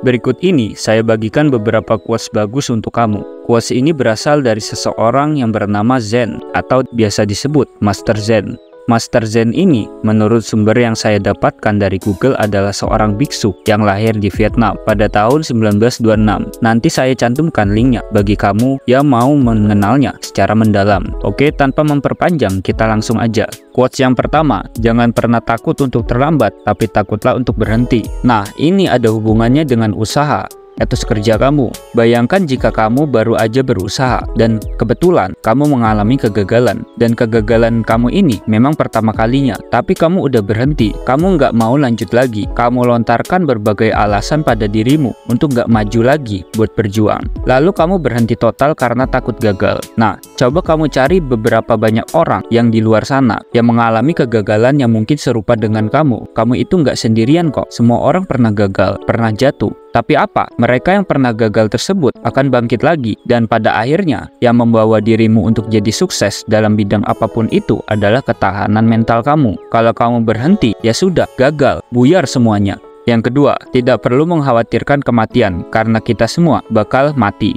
Berikut ini saya bagikan beberapa quotes bagus untuk kamu. Quotes ini berasal dari seseorang yang bernama Zen atau biasa disebut Master Zen. Master Zen ini menurut sumber yang saya dapatkan dari Google adalah seorang biksu yang lahir di Vietnam pada tahun 1926. Nanti saya cantumkan linknya bagi kamu yang mau mengenalnya secara mendalam. Oke, tanpa memperpanjang kita langsung aja. Quotes yang pertama, jangan pernah takut untuk terlambat, tapi takutlah untuk berhenti. Nah, ini ada hubungannya dengan usaha, etos kerja kamu. Bayangkan jika kamu baru aja berusaha dan kebetulan kamu mengalami kegagalan, dan kegagalan kamu ini memang pertama kalinya, tapi kamu udah berhenti, kamu nggak mau lanjut lagi, kamu lontarkan berbagai alasan pada dirimu untuk nggak maju lagi buat berjuang, lalu kamu berhenti total karena takut gagal. Nah, coba kamu cari beberapa banyak orang yang di luar sana yang mengalami kegagalan yang mungkin serupa dengan kamu itu nggak sendirian kok, semua orang pernah gagal, pernah jatuh. Tapi apa? Mereka yang pernah gagal tersebut akan bangkit lagi, dan pada akhirnya yang membawa dirimu untuk jadi sukses dalam bidang apapun itu adalah ketahanan mental kamu. Kalau kamu berhenti, ya sudah, gagal, buyar semuanya. Yang kedua, tidak perlu mengkhawatirkan kematian, karena kita semua bakal mati.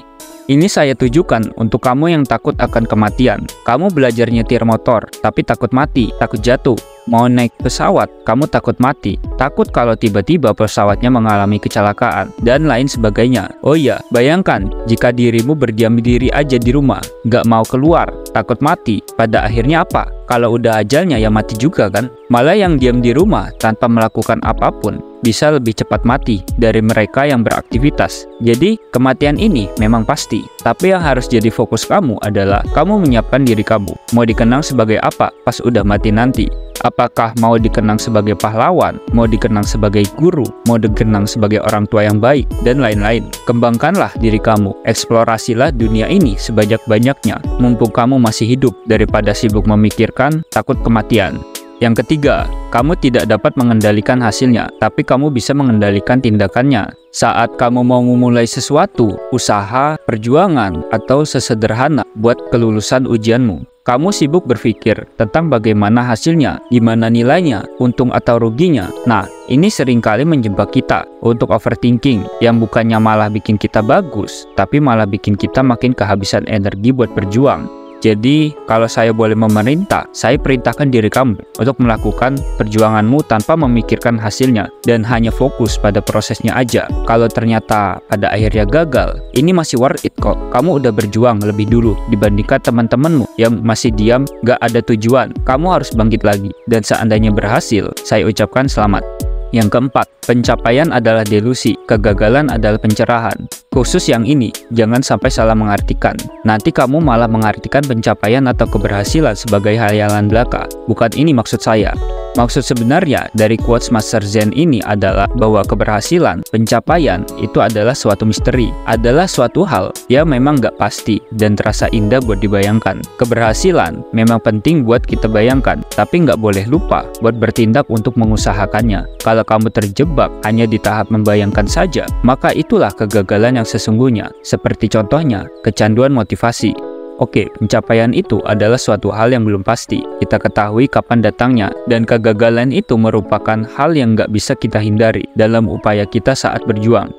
Ini saya tujukan untuk kamu yang takut akan kematian. Kamu belajar nyetir motor, tapi takut mati, takut jatuh. Mau naik pesawat, kamu takut mati, takut kalau tiba-tiba pesawatnya mengalami kecelakaan, dan lain sebagainya. Oh iya, bayangkan jika dirimu berdiam diri aja di rumah, nggak mau keluar, takut mati. Pada akhirnya apa? Kalau udah ajalnya ya mati juga kan? Malah yang diam di rumah tanpa melakukan apapun bisa lebih cepat mati dari mereka yang beraktivitas. Jadi kematian ini memang pasti, tapi yang harus jadi fokus kamu adalah kamu menyiapkan diri kamu. Mau dikenang sebagai apa pas udah mati nanti? Apakah mau dikenang sebagai pahlawan, mau dikenang sebagai guru, mau dikenang sebagai orang tua yang baik, dan lain-lain. Kembangkanlah diri kamu, eksplorasilah dunia ini sebanyak-banyaknya, mumpung kamu masih hidup, daripada sibuk memikirkan takut kematian. Yang ketiga, kamu tidak dapat mengendalikan hasilnya, tapi kamu bisa mengendalikan tindakannya. Saat kamu mau memulai sesuatu, usaha, perjuangan, atau sesederhana buat kelulusan ujianmu, kamu sibuk berpikir tentang bagaimana hasilnya, gimana nilainya, untung atau ruginya. Nah, ini seringkali menjebak kita untuk overthinking, yang bukannya malah bikin kita bagus, tapi malah bikin kita makin kehabisan energi buat berjuang. Jadi, kalau saya boleh memerintah, saya perintahkan diri kamu untuk melakukan perjuanganmu tanpa memikirkan hasilnya dan hanya fokus pada prosesnya aja. Kalau ternyata pada akhirnya gagal, ini masih worth it kok. Kamu udah berjuang lebih dulu dibandingkan teman-temanmu yang masih diam, gak ada tujuan. Kamu harus bangkit lagi, dan seandainya berhasil, saya ucapkan selamat. Yang keempat, pencapaian adalah delusi, kegagalan adalah pencerahan. Khusus yang ini, jangan sampai salah mengartikan. Nanti kamu malah mengartikan pencapaian atau keberhasilan sebagai hayalan belaka. Bukan ini maksud saya. Maksud sebenarnya dari quotes Master Zen ini adalah bahwa keberhasilan, pencapaian itu adalah suatu misteri, adalah suatu hal yang memang nggak pasti dan terasa indah buat dibayangkan. Keberhasilan memang penting buat kita bayangkan, tapi nggak boleh lupa buat bertindak untuk mengusahakannya. Kalau kamu terjebak hanya di tahap membayangkan saja, maka itulah kegagalan yang sesungguhnya. Seperti contohnya, kecanduan motivasi. Oke, pencapaian itu adalah suatu hal yang belum pasti. Kita ketahui kapan datangnya, dan kegagalan itu merupakan hal yang nggak bisa kita hindari dalam upaya kita saat berjuang.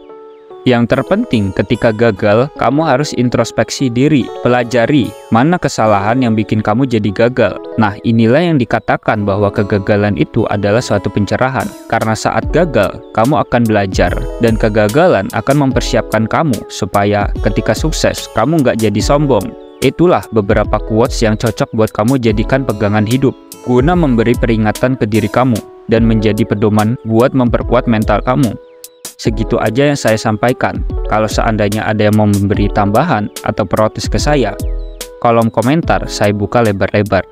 Yang terpenting ketika gagal, kamu harus introspeksi diri, pelajari mana kesalahan yang bikin kamu jadi gagal. Nah, inilah yang dikatakan bahwa kegagalan itu adalah suatu pencerahan. Karena saat gagal, kamu akan belajar, dan kegagalan akan mempersiapkan kamu supaya ketika sukses, kamu nggak jadi sombong. Itulah beberapa quotes yang cocok buat kamu jadikan pegangan hidup, guna memberi peringatan ke diri kamu, dan menjadi pedoman buat memperkuat mental kamu. Segitu aja yang saya sampaikan. Kalau seandainya ada yang mau memberi tambahan atau protes ke saya, kolom komentar saya buka lebar-lebar.